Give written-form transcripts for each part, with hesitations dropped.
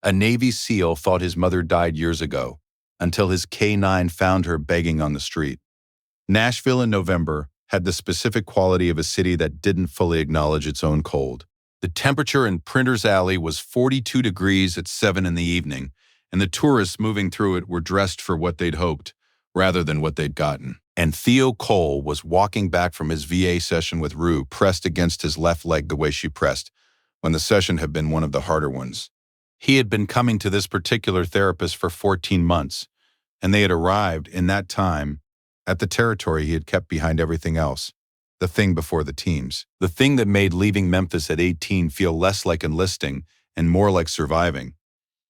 A Navy SEAL thought his mother died years ago, until his K-9 found her begging on the street. Nashville in November had the specific quality of a city that didn't fully acknowledge its own cold. The temperature in Printer's Alley was 42 degrees at 7 in the evening, and the tourists moving through it were dressed for what they'd hoped, rather than what they'd gotten. And Theo Cole was walking back from his VA session with Rue pressed against his left leg the way she pressed, when the session had been one of the harder ones. He had been coming to this particular therapist for 14 months, and they had arrived, in that time, at the territory he had kept behind everything else, the thing before the teams, the thing that made leaving Memphis at 18 feel less like enlisting and more like surviving.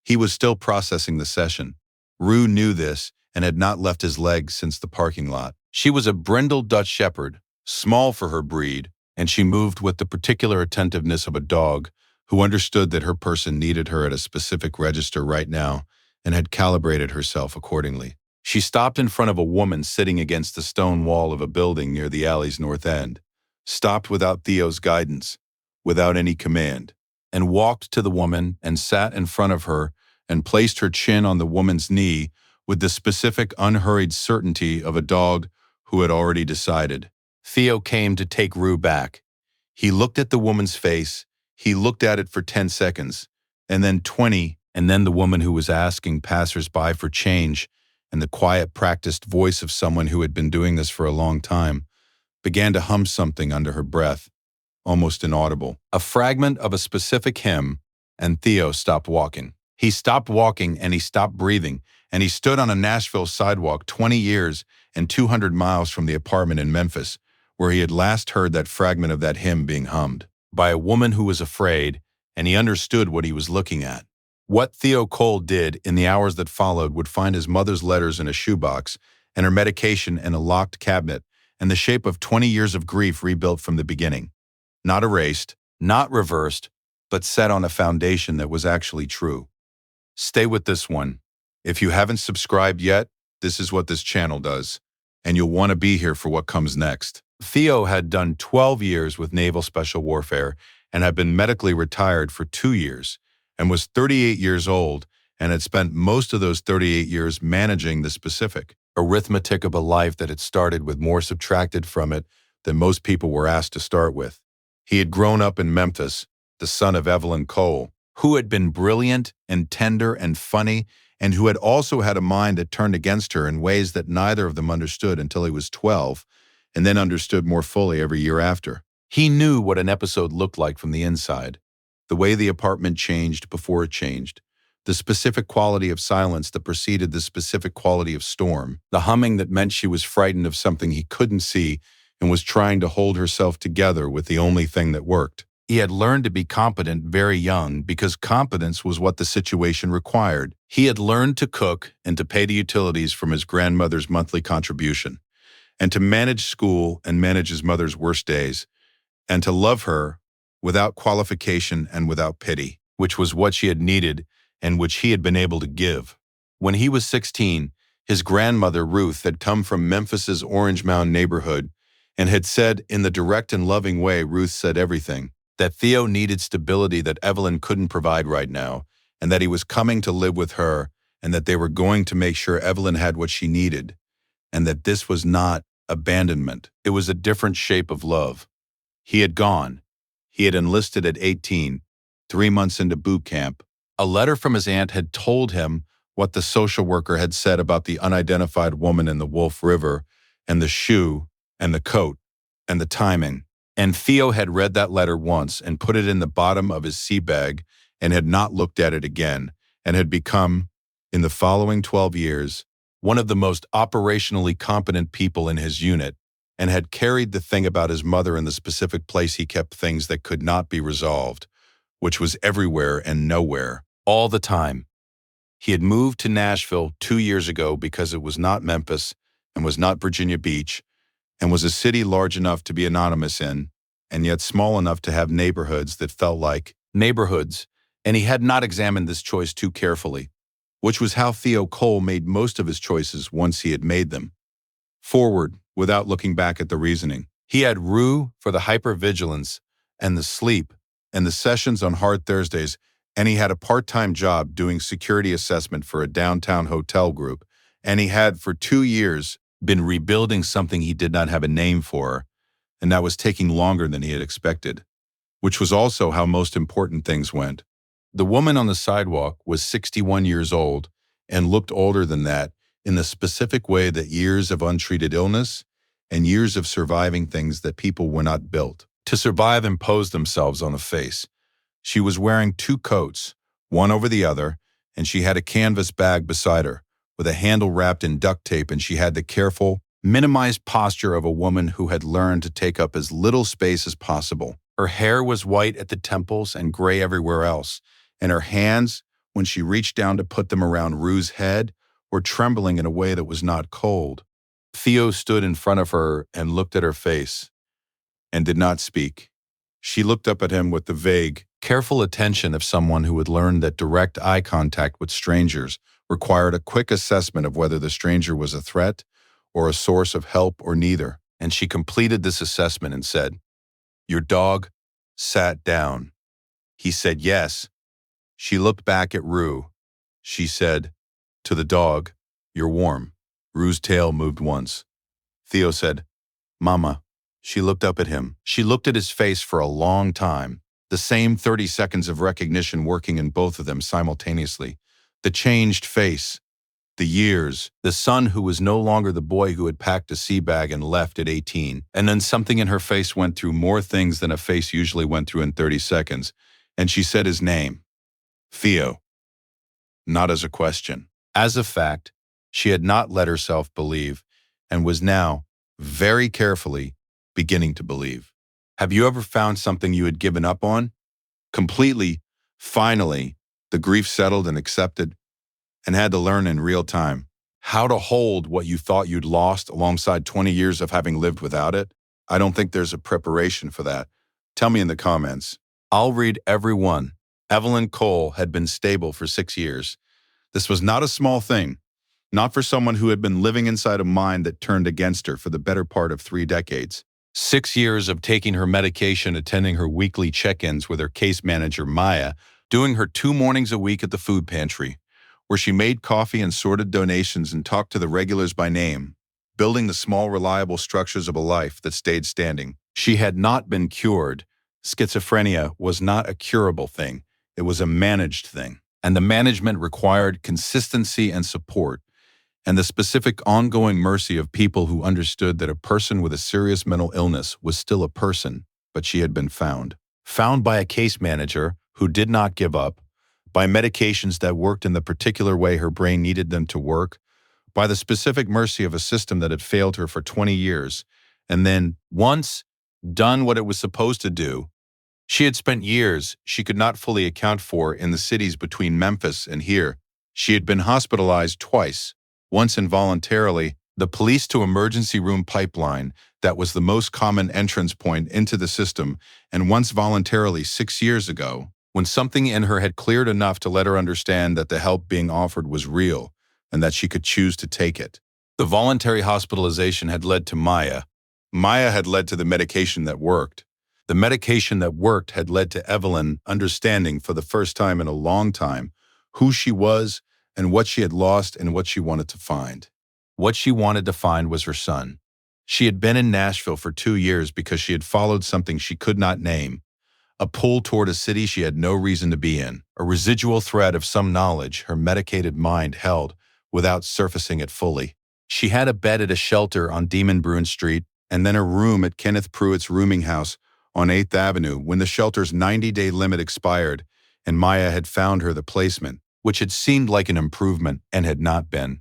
He was still processing the session. Rue knew this and had not left his legs since the parking lot. She was a brindle Dutch shepherd, small for her breed, and she moved with the particular attentiveness of a dog who understood that her person needed her at a specific register right now and had calibrated herself accordingly. She stopped in front of a woman sitting against the stone wall of a building near the alley's north end, stopped without Theo's guidance, without any command, and walked to the woman and sat in front of her and placed her chin on the woman's knee with the specific unhurried certainty of a dog who had already decided. Theo came to take Rue back. He looked at the woman's face, he looked at it for 10 seconds, and then 20, and then the woman who was asking passers-by for change, and the quiet, practiced voice of someone who had been doing this for a long time, began to hum something under her breath, almost inaudible. A fragment of a specific hymn, and Theo stopped walking. He stopped walking and he stopped breathing, and he stood on a Nashville sidewalk 20 years and 200 miles from the apartment in Memphis, where he had last heard that fragment of that hymn being hummed, by a woman who was afraid, and he understood what he was looking at. What Theo Cole did in the hours that followed would find his mother's letters in a shoebox and her medication in a locked cabinet, and the shape of 20 years of grief rebuilt from the beginning. Not erased, not reversed, but set on a foundation that was actually true. Stay with this one. If you haven't subscribed yet, this is what this channel does, and you'll want to be here for what comes next. Theo had done 12 years with Naval Special Warfare and had been medically retired for 2 years, and was 38 years old and had spent most of those 38 years managing the specific arithmetic of a life that had started with more subtracted from it than most people were asked to start with. He had grown up in Memphis, the son of Evelyn Cole, who had been brilliant and tender and funny, and who had also had a mind that turned against her in ways that neither of them understood until he was 12, and then understood more fully every year after. He knew what an episode looked like from the inside. The way the apartment changed before it changed, the specific quality of silence that preceded the specific quality of storm, the humming that meant she was frightened of something he couldn't see and was trying to hold herself together with the only thing that worked. He had learned to be competent very young because competence was what the situation required. He had learned to cook and to pay the utilities from his grandmother's monthly contribution, and to manage school and manage his mother's worst days, and to love her without qualification and without pity, which was what she had needed and which he had been able to give. When he was 16, his grandmother, Ruth, had come from Memphis's Orange Mound neighborhood and had said, in the direct and loving way Ruth said everything, that Theo needed stability that Evelyn couldn't provide right now, and that he was coming to live with her, and that they were going to make sure Evelyn had what she needed, and that this was not abandonment. It was a different shape of love. He had gone. He had enlisted at 18, 3 months into boot camp. A letter from his aunt had told him what the social worker had said about the unidentified woman in the Wolf River, and the shoe, and the coat, and the timing. And Theo had read that letter once and put it in the bottom of his sea bag and had not looked at it again, and had become, in the following 12 years, one of the most operationally competent people in his unit, and had carried the thing about his mother in the specific place he kept things that could not be resolved, which was everywhere and nowhere, all the time. He had moved to Nashville 2 years ago because it was not Memphis and was not Virginia Beach, and was a city large enough to be anonymous in, and yet small enough to have neighborhoods that felt like neighborhoods, and he had not examined this choice too carefully, which was how Theo Cole made most of his choices once he had made them. Forward, without looking back at the reasoning. He had Rue for the hypervigilance and the sleep and the sessions on hard Thursdays, and he had a part-time job doing security assessment for a downtown hotel group, and he had for 2 years been rebuilding something he did not have a name for, and that was taking longer than he had expected, which was also how most important things went. The woman on the sidewalk was 61 years old and looked older than that in the specific way that years of untreated illness and years of surviving things that people were not built to survive imposed themselves on the face. She was wearing 2 coats, one over the other, and she had a canvas bag beside her with a handle wrapped in duct tape, and she had the careful, minimized posture of a woman who had learned to take up as little space as possible. Her hair was white at the temples and gray everywhere else, and her hands, when she reached down to put them around Rue's head, were trembling in a way that was not cold. Theo stood in front of her and looked at her face and did not speak. She looked up at him with the vague, careful attention of someone who had learned that direct eye contact with strangers required a quick assessment of whether the stranger was a threat or a source of help or neither. And she completed this assessment and said, "Your dog sat down." He said yes. She looked back at Rue. She said, to the dog, "You're warm." Rue's tail moved once. Theo said, "Mama." She looked up at him. She looked at his face for a long time, the same 30 seconds of recognition working in both of them simultaneously. The changed face, the years, the son who was no longer the boy who had packed a sea bag and left at 18. And then something in her face went through more things than a face usually went through in 30 seconds, and she said his name. Theo. Not as a question. As a fact, she had not let herself believe, and was now, very carefully, beginning to believe. Have you ever found something you had given up on? Completely, finally, the grief settled and accepted, and had to learn in real time how to hold what you thought you'd lost alongside 20 years of having lived without it? I don't think there's a preparation for that. Tell me in the comments. I'll read every one. Evelyn Cole had been stable for 6 years. This was not a small thing, not for someone who had been living inside a mind that turned against her for the better part of 3 decades. 6 years of taking her medication, attending her weekly check-ins with her case manager, Maya, doing her 2 mornings a week at the food pantry, where she made coffee and sorted donations and talked to the regulars by name, building the small, reliable structures of a life that stayed standing. She had not been cured. Schizophrenia was not a curable thing. It was a managed thing. And the management required consistency and support, and the specific ongoing mercy of people who understood that a person with a serious mental illness was still a person, but she had been found. Found by a case manager who did not give up, by medications that worked in the particular way her brain needed them to work, by the specific mercy of a system that had failed her for 20 years, and then, once done what it was supposed to do, she had spent years she could not fully account for in the cities between Memphis and here. She had been hospitalized twice, once involuntarily, the police to emergency room pipeline that was the most common entrance point into the system, and once voluntarily 6 years ago, when something in her had cleared enough to let her understand that the help being offered was real and that she could choose to take it. The voluntary hospitalization had led to Maya. Maya had led to the medication that worked. The medication that worked had led to Evelyn understanding for the first time in a long time who she was and what she had lost and what she wanted to find. What she wanted to find was her son. She had been in Nashville for 2 years because she had followed something she could not name, a pull toward a city she had no reason to be in, a residual thread of some knowledge her medicated mind held without surfacing it fully. She had a bed at a shelter on Demon Bruin Street and then a room at Kenneth Pruitt's rooming house on 8th Avenue when the shelter's 90-day limit expired and Maya had found her the placement, which had seemed like an improvement and had not been.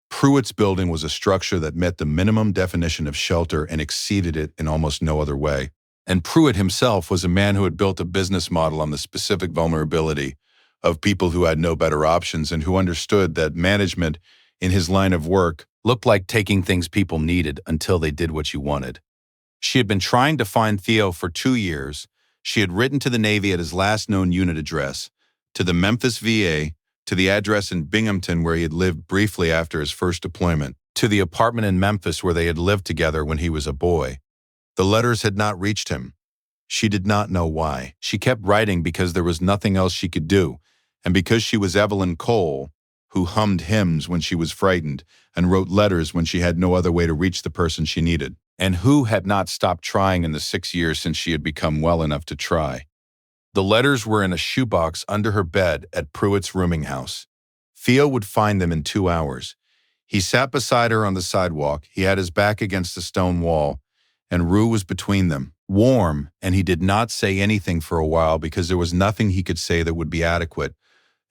Pruitt's building was a structure that met the minimum definition of shelter and exceeded it in almost no other way. And Pruitt himself was a man who had built a business model on the specific vulnerability of people who had no better options and who understood that management in his line of work looked like taking things people needed until they did what you wanted. She had been trying to find Theo for 2 years. She had written to the Navy at his last known unit address, to the Memphis VA, to the address in Binghamton where he had lived briefly after his first deployment, to the apartment in Memphis where they had lived together when he was a boy. The letters had not reached him. She did not know why. She kept writing because there was nothing else she could do, and because she was Evelyn Cole, who hummed hymns when she was frightened and wrote letters when she had no other way to reach the person she needed, and who had not stopped trying in the 6 years since she had become well enough to try. The letters were in a shoebox under her bed at Pruitt's rooming house. Theo would find them in 2 hours. He sat beside her on the sidewalk. He had his back against the stone wall, and Rue was between them, warm, and he did not say anything for a while because there was nothing he could say that would be adequate,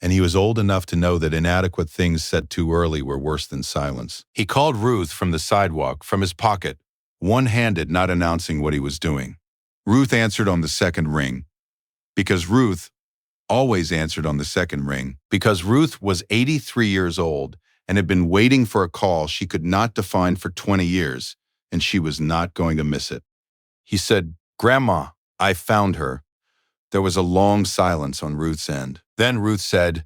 and he was old enough to know that inadequate things said too early were worse than silence. He called Ruth from the sidewalk, from his pocket, one-handed, not announcing what he was doing. Ruth answered on the second ring, because Ruth always answered on the second ring, because Ruth was 83 years old and had been waiting for a call she could not define for 20 years, and she was not going to miss it. He said, "Grandma, I found her." There was a long silence on Ruth's end. Then Ruth said,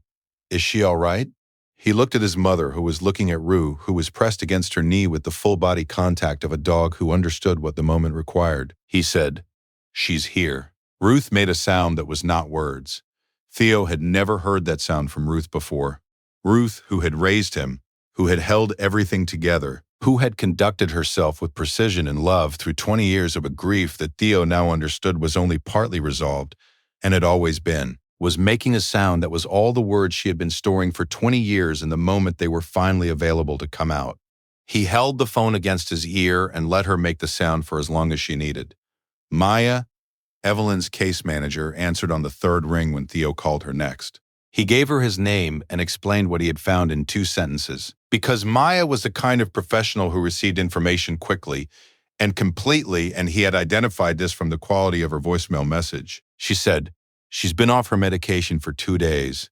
"Is she all right?" He looked at his mother, who was looking at Rue, who was pressed against her knee with the full-body contact of a dog who understood what the moment required. He said, "She's here." Ruth made a sound that was not words. Theo had never heard that sound from Ruth before. Ruth, who had raised him, who had held everything together, who had conducted herself with precision and love through 20 years of a grief that Theo now understood was only partly resolved, and had always been, was making a sound that was all the words she had been storing for 20 years in the moment they were finally available to come out. He held the phone against his ear and let her make the sound for as long as she needed. Maya, Evelyn's case manager, answered on the third ring when Theo called her next. He gave her his name and explained what he had found in 2 sentences. Because Maya was the kind of professional who received information quickly and completely, and he had identified this from the quality of her voicemail message. She said, "She's been off her medication for 2 days.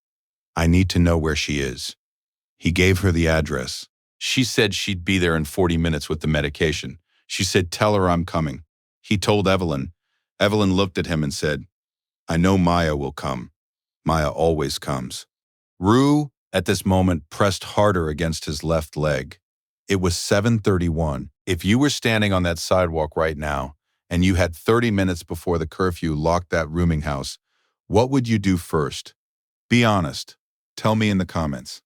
I need to know where she is." He gave her the address. She said she'd be there in 40 minutes with the medication. She said, "Tell her I'm coming." He told Evelyn. Evelyn looked at him and said, "I know Maya will come. Maya always comes." Rue, at this moment, pressed harder against his left leg. It was 7:31. If you were standing on that sidewalk right now, and you had 30 minutes before the curfew locked that rooming house, what would you do first? Be honest. Tell me in the comments.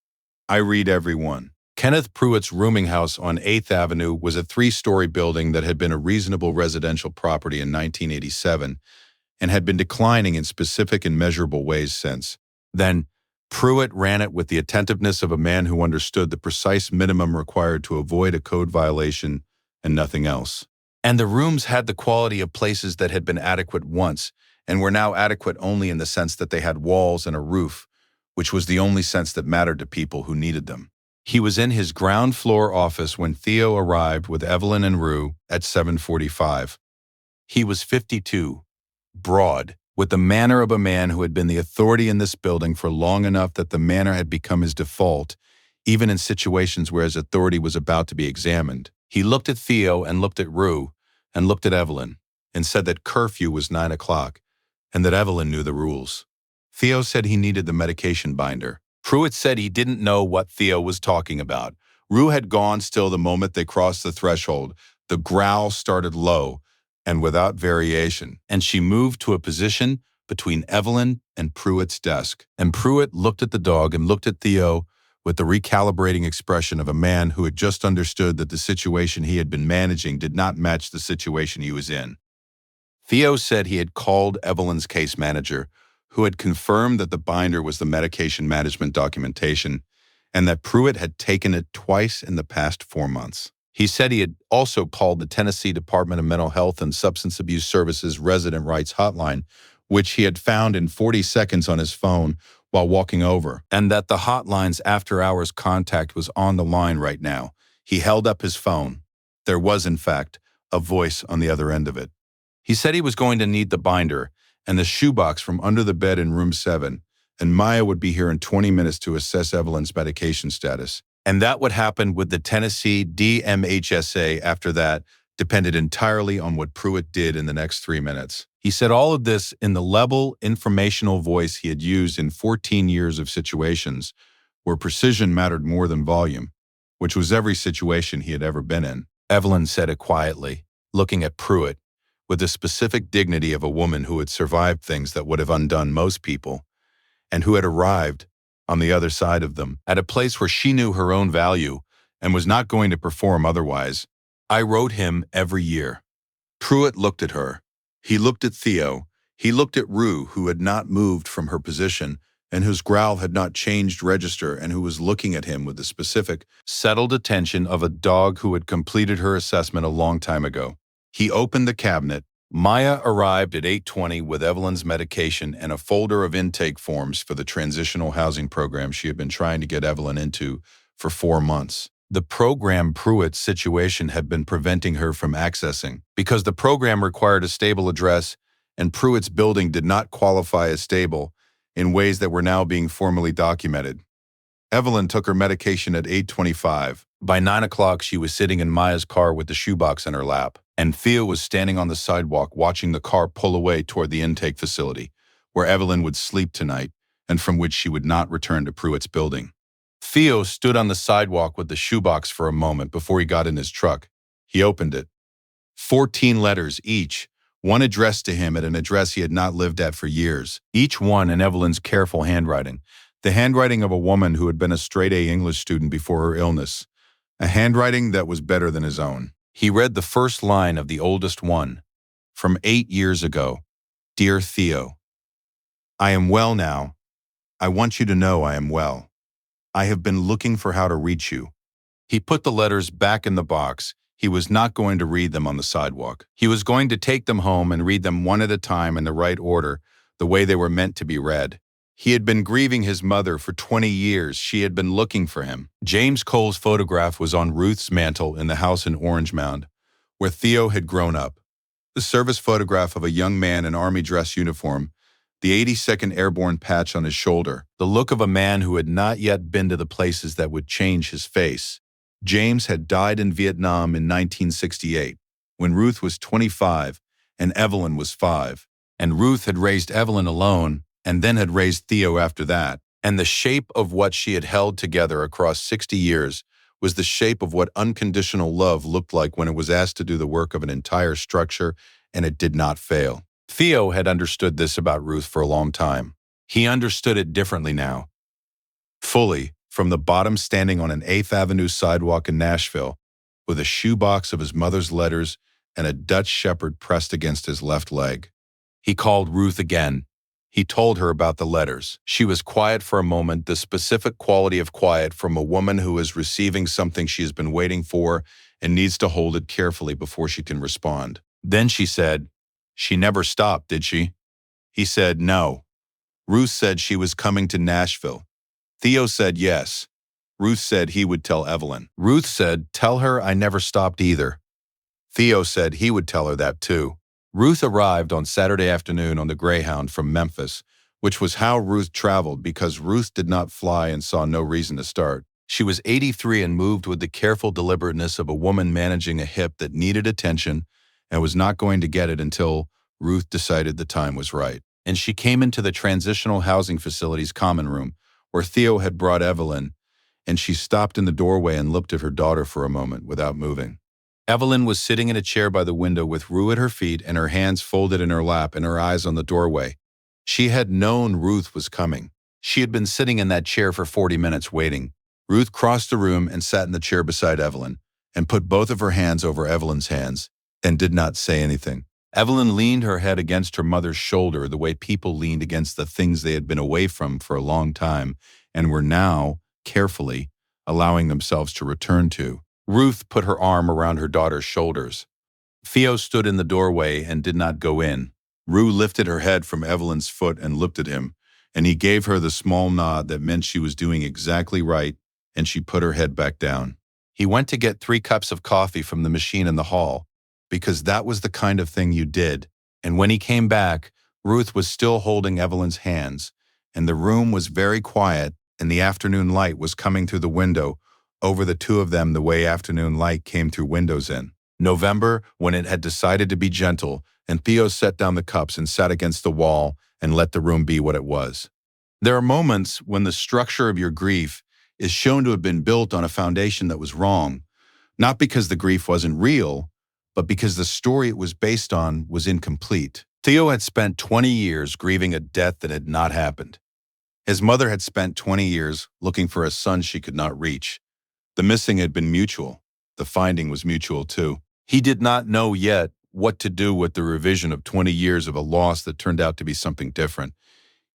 I read every one. Kenneth Pruitt's rooming house on 8th Avenue was a 3-story building that had been a reasonable residential property in 1987 and had been declining in specific and measurable ways since. Then, Pruitt ran it with the attentiveness of a man who understood the precise minimum required to avoid a code violation and nothing else. And the rooms had the quality of places that had been adequate once and were now adequate only in the sense that they had walls and a roof, which was the only sense that mattered to people who needed them. He was in his ground floor office when Theo arrived with Evelyn and Rue at 7:45. He was 52, broad, with the manner of a man who had been the authority in this building for long enough that the manner had become his default, even in situations where his authority was about to be examined. He looked at Theo and looked at Rue and looked at Evelyn and said that curfew was 9 o'clock and that Evelyn knew the rules. Theo said he needed the medication binder. Pruitt said he didn't know what Theo was talking about. Rue had gone still the moment they crossed the threshold. The growl started low and without variation, and she moved to a position between Evelyn and Pruitt's desk. And Pruitt looked at the dog and looked at Theo with the recalibrating expression of a man who had just understood that the situation he had been managing did not match the situation he was in. Theo said he had called Evelyn's case manager, who had confirmed that the binder was the medication management documentation and that Pruitt had taken it twice in the past 4 months. He said he had also called the Tennessee Department of Mental Health and Substance Abuse Services Resident Rights Hotline, which he had found in 40 seconds on his phone while walking over, and that the hotline's after-hours contact was on the line right now. He held up his phone. There was, in fact, a voice on the other end of it. He said he was going to need the binder and the shoebox from under the bed in room 7, and Maya would be here in 20 minutes to assess Evelyn's medication status. And that would happen with the Tennessee DMHSA after that depended entirely on what Pruitt did in the next 3 minutes. He said all of this in the level, informational voice he had used in 14 years of situations where precision mattered more than volume, which was every situation he had ever been in. Evelyn said it quietly, looking at Pruitt, with the specific dignity of a woman who had survived things that would have undone most people, and who had arrived on the other side of them, at a place where she knew her own value and was not going to perform otherwise. I wrote him every year. Pruitt looked at her. He looked at Theo. He looked at Rue, who had not moved from her position and whose growl had not changed register and who was looking at him with the specific, settled attention of a dog who had completed her assessment a long time ago. He opened the cabinet. Maya arrived at 8:20 with Evelyn's medication and a folder of intake forms for the transitional housing program she had been trying to get Evelyn into for 4 months. The program Pruitt's situation had been preventing her from accessing because the program required a stable address and Pruitt's building did not qualify as stable in ways that were now being formally documented. Evelyn took her medication at 8:25. By 9 o'clock, she was sitting in Maya's car with the shoebox in her lap, and Theo was standing on the sidewalk watching the car pull away toward the intake facility, where Evelyn would sleep tonight and from which she would not return to Pruitt's building. Theo stood on the sidewalk with the shoebox for a moment before he got in his truck. He opened it. 14 letters each, one addressed to him at an address he had not lived at for years, each one in Evelyn's careful handwriting, the handwriting of a woman who had been a straight-A English student before her illness, a handwriting that was better than his own. He read the first line of the oldest one, from 8 years ago. Dear Theo, I am well now. I want you to know I am well. I have been looking for how to reach you. He put the letters back in the box. He was not going to read them on the sidewalk. He was going to take them home and read them one at a time in the right order, the way they were meant to be read. He had been grieving his mother for 20 years. She had been looking for him. James Cole's photograph was on Ruth's mantel in the house in Orange Mound, where Theo had grown up. The service photograph of a young man in army dress uniform, the 82nd Airborne patch on his shoulder, the look of a man who had not yet been to the places that would change his face. James had died in Vietnam in 1968, when Ruth was 25 and Evelyn was 5. And Ruth had raised Evelyn alone and then had raised Theo after that. And the shape of what she had held together across 60 years was the shape of what unconditional love looked like when it was asked to do the work of an entire structure, and it did not fail. Theo had understood this about Ruth for a long time. He understood it differently now. Fully, from the bottom standing on an 8th Avenue sidewalk in Nashville, with a shoebox of his mother's letters and a Dutch shepherd pressed against his left leg. He called Ruth again. He told her about the letters. She was quiet for a moment, the specific quality of quiet from a woman who is receiving something she has been waiting for and needs to hold it carefully before she can respond. Then she said, "She never stopped, did she?" He said, "No." Ruth said she was coming to Nashville. Theo said yes. Ruth said he would tell Evelyn. Ruth said, "Tell her I never stopped either." Theo said he would tell her that too. Ruth arrived on Saturday afternoon on the Greyhound from Memphis, which was how Ruth traveled because Ruth did not fly and saw no reason to start. She was 83 and moved with the careful deliberateness of a woman managing a hip that needed attention and was not going to get it until Ruth decided the time was right. And she came into the transitional housing facility's common room, where Theo had brought Evelyn, and she stopped in the doorway and looked at her daughter for a moment without moving. Evelyn was sitting in a chair by the window with Rue at her feet and her hands folded in her lap and her eyes on the doorway. She had known Ruth was coming. She had been sitting in that chair for 40 minutes waiting. Ruth crossed the room and sat in the chair beside Evelyn and put both of her hands over Evelyn's hands and did not say anything. Evelyn leaned her head against her mother's shoulder the way people leaned against the things they had been away from for a long time and were now, carefully, allowing themselves to return to. Ruth put her arm around her daughter's shoulders. Theo stood in the doorway and did not go in. Rue lifted her head from Evelyn's foot and looked at him, and he gave her the small nod that meant she was doing exactly right, and she put her head back down. He went to get 3 cups of coffee from the machine in the hall, because that was the kind of thing you did. And when he came back, Ruth was still holding Evelyn's hands, and the room was very quiet, and the afternoon light was coming through the window over the two of them the way afternoon light came through windows in November, when it had decided to be gentle, and Theo set down the cups and sat against the wall and let the room be what it was. There are moments when the structure of your grief is shown to have been built on a foundation that was wrong, not because the grief wasn't real, but because the story it was based on was incomplete. Theo had spent 20 years grieving a death that had not happened. His mother had spent 20 years looking for a son she could not reach. The missing had been mutual. The finding was mutual too. He did not know yet what to do with the revision of 20 years of a loss that turned out to be something different.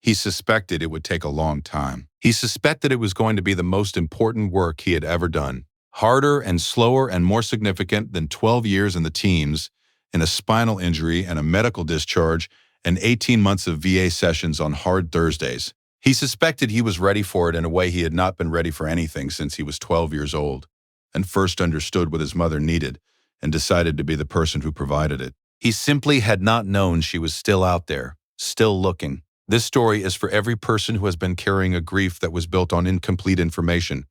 He suspected it would take a long time. He suspected it was going to be the most important work he had ever done. Harder and slower and more significant than 12 years in the teams, and a spinal injury and a medical discharge, and 18 months of VA sessions on hard Thursdays. He suspected he was ready for it in a way he had not been ready for anything since he was 12 years old, and first understood what his mother needed and decided to be the person who provided it. He simply had not known she was still out there, still looking. This story is for every person who has been carrying a grief that was built on incomplete information,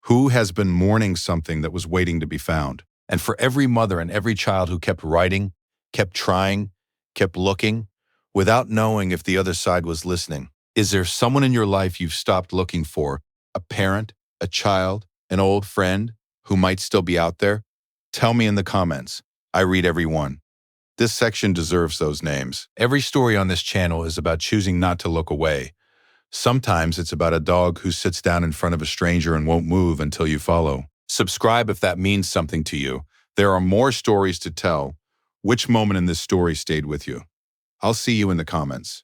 who has been mourning something that was waiting to be found, and for every mother and every child who kept writing, kept trying, kept looking, without knowing if the other side was listening. Is there someone in your life you've stopped looking for, a parent, a child, an old friend, who might still be out there? Tell me in the comments. I read every one. This section deserves those names. Every story on this channel is about choosing not to look away. Sometimes it's about a dog who sits down in front of a stranger and won't move until you follow. Subscribe if that means something to you. There are more stories to tell. Which moment in this story stayed with you? I'll see you in the comments.